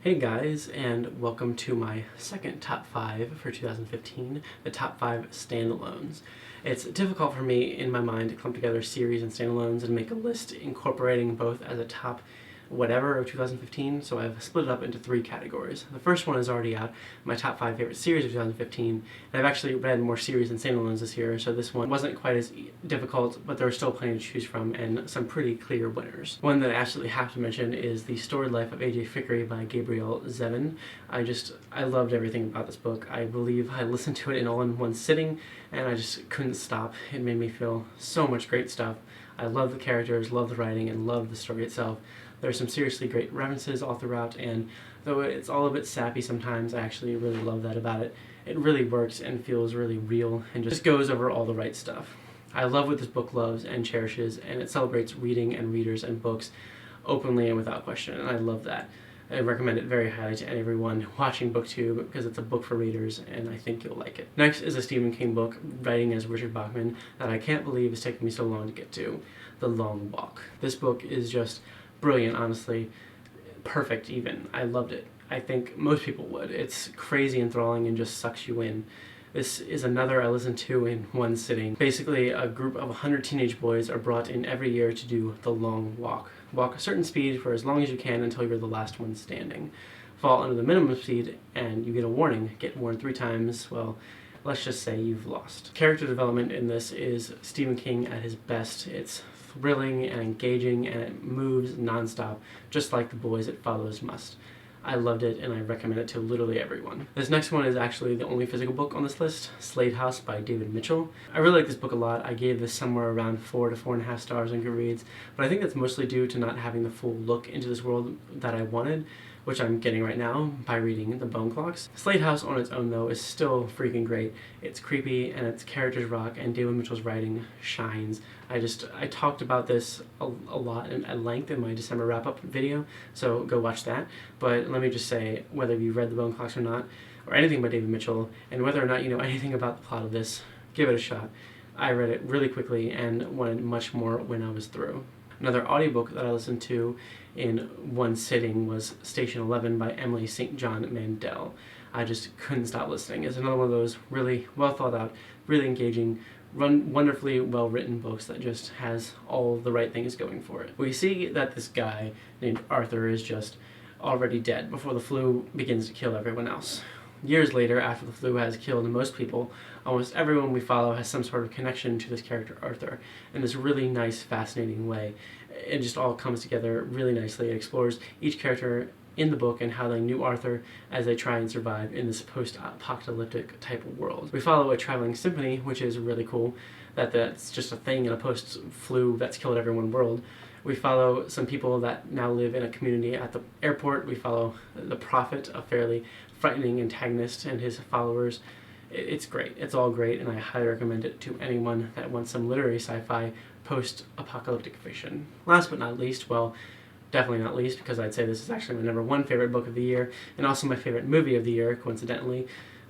Hey guys, and welcome to my second top 5 for 2015, the top 5 standalones. It's difficult for me in my mind to clump together series and standalones and make a list incorporating both as a top whatever of 2015, so I've split it up into 3 categories. The first one is already out, my top 5 favorite series of 2015, and I've actually read more series than standalones this year, so this one wasn't quite as difficult, but there are still plenty to choose from and some pretty clear winners. One that I absolutely have to mention is The Storied Life of A.J. Fikry by Gabrielle Zevin. I loved everything about this book. I believe I listened to it in one sitting, and I just couldn't stop. It made me feel so much great stuff. I love the characters, love the writing, and love the story itself. There's some seriously great references all throughout, and though it's all a bit sappy sometimes, I actually really love that about it. It really works and feels really real and just goes over all the right stuff. I love what this book loves and cherishes, and it celebrates reading and readers and books openly and without question, and I love that. I recommend it very highly to everyone watching BookTube because it's a book for readers and I think you'll like it. Next is a Stephen King book, writing as Richard Bachman, that I can't believe it's taken me so long to get to, The Long Walk. This book is just brilliant, honestly. Perfect even. I loved it. I think most people would. It's crazy enthralling and just sucks you in. This is another I listened to in one sitting. Basically, a group of 100 teenage boys are brought in every year to do the long walk. Walk a certain speed for as long as you can until you're the last one standing. Fall under the minimum speed and you get a warning. Get warned 3 times, well, let's just say you've lost. Character development in this is Stephen King at his best. It's thrilling and engaging and it moves nonstop, just like the boys it follows must. I loved it and I recommend it to literally everyone. This next one is actually the only physical book on this list, Slade House by David Mitchell. I really like this book a lot. I gave this somewhere around 4 to 4.5 stars on Goodreads, but I think that's mostly due to not having the full look into this world that I wanted, which I'm getting right now by reading The Bone Clocks. Slade House on its own, though, is still freaking great. It's creepy and its characters rock and David Mitchell's writing shines. I talked about this a lot at length in my December wrap-up video, so go watch that. But let me just say, whether you read The Bone Clocks or not, or anything by David Mitchell, and whether or not you know anything about the plot of this, give it a shot. I read it really quickly and wanted much more when I was through. Another audiobook that I listened to in one sitting was Station 11 by Emily St. John Mandel. I just couldn't stop listening. It's another one of those really well thought out, really engaging, wonderfully well written books that just has all the right things going for it. We see that this guy named Arthur is just already dead before the flu begins to kill everyone else. Years later, after the flu has killed most people, almost everyone we follow has some sort of connection to this character Arthur in this really nice, fascinating way. It just all comes together really nicely. It explores each character in the book and how they knew Arthur as they try and survive in this post-apocalyptic type of world. We follow a traveling symphony, which is really cool, that's just a thing in a post-flu that's killed everyone world. We follow some people that now live in a community at the airport. We follow the Prophet, a fairly frightening antagonist, and his followers. It's great. It's all great, and I highly recommend it to anyone that wants some literary sci-fi post-apocalyptic fiction. Last but not least, well, definitely not least, because I'd say this is actually my #1 favorite book of the year, and also my favorite movie of the year, coincidentally,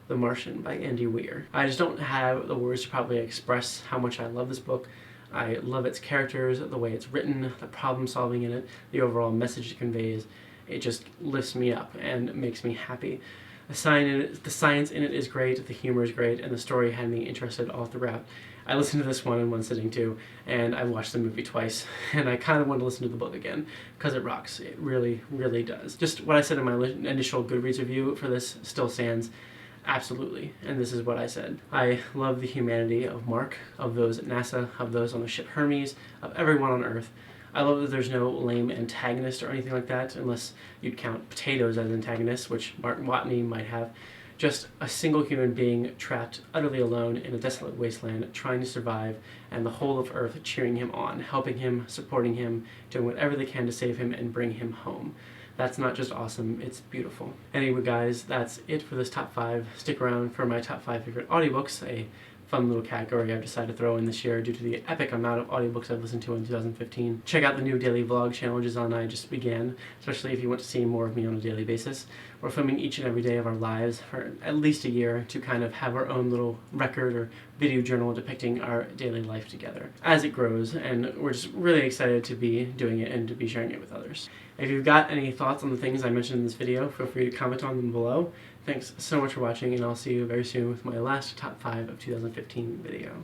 The Martian by Andy Weir. I just don't have the words to probably express how much I love this book. I love its characters, the way it's written, the problem solving in it, the overall message it conveys. It just lifts me up and makes me happy. The science in it is great, the humor is great, and the story had me interested all throughout. I listened to this one in one sitting too, and I watched the movie twice, and I kind of want to listen to the book again, because it rocks. It really, really does. Just what I said in my initial Goodreads review for this still stands. Absolutely, and this is what I said. I love the humanity of Mark, of those at NASA, of those on the ship Hermes, of everyone on Earth. I love that there's no lame antagonist or anything like that, unless you'd count potatoes as antagonists, which Martin Watney might have. Just a single human being trapped utterly alone in a desolate wasteland, trying to survive, and the whole of Earth cheering him on, helping him, supporting him, doing whatever they can to save him and bring him home. That's not just awesome, it's beautiful. Anyway guys, that's it for this top 5. Stick around for my top 5 favorite audiobooks, a fun little category I've decided to throw in this year due to the epic amount of audiobooks I've listened to in 2015. Check out the new daily vlog channel Giselle I just began, especially if you want to see more of me on a daily basis. We're filming each and every day of our lives for at least a year to kind of have our own little record or video journal depicting our daily life together as it grows, and we're just really excited to be doing it and to be sharing it with others. If you've got any thoughts on the things I mentioned in this video, feel free to comment on them below. Thanks so much for watching, and I'll see you very soon with my last top 5 of 2015 video.